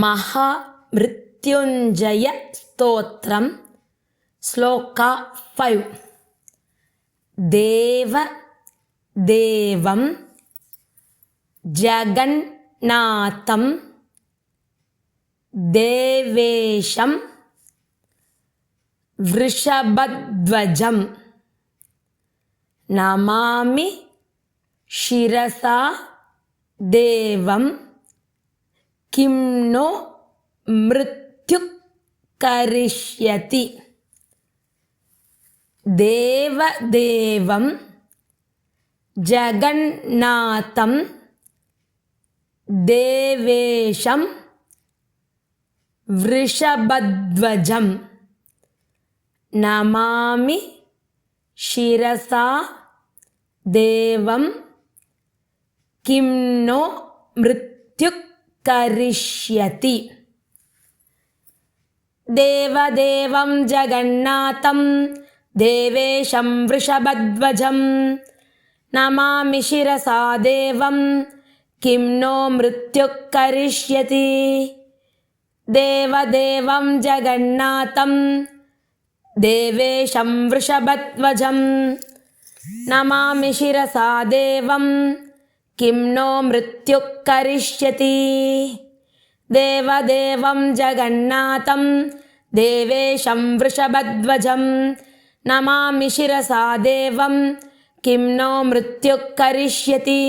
महामृत्युञ्जय स्तोत्रम श्लोक 5 देव देवं जगन्नाथं देवेशं वृषभध्वजं नमामि शिरसा देवं किं नो मृत्युः करिष्यति। देवदेवं जगन्नाथं देवेशं वृषभध्वजं नमामि शिरसा देवं किं नो मृत्युः करिष्यति। देवदेवं जगन्नाथं देवेशं वृषभध्वजं नमामि शिरसा देवं किं नो मृत्युः करिष्यति। देवदेवं जगन्नाथं देवेशं वृषभध्वजं नमामि शिरसा देवं किं नो मृत्युः करिष्यति। देवदेवं जगन्नाथं देवेशं वृषभध्वजं नमामि शिरसा देवं किं नो मृत्युः करिष्यति।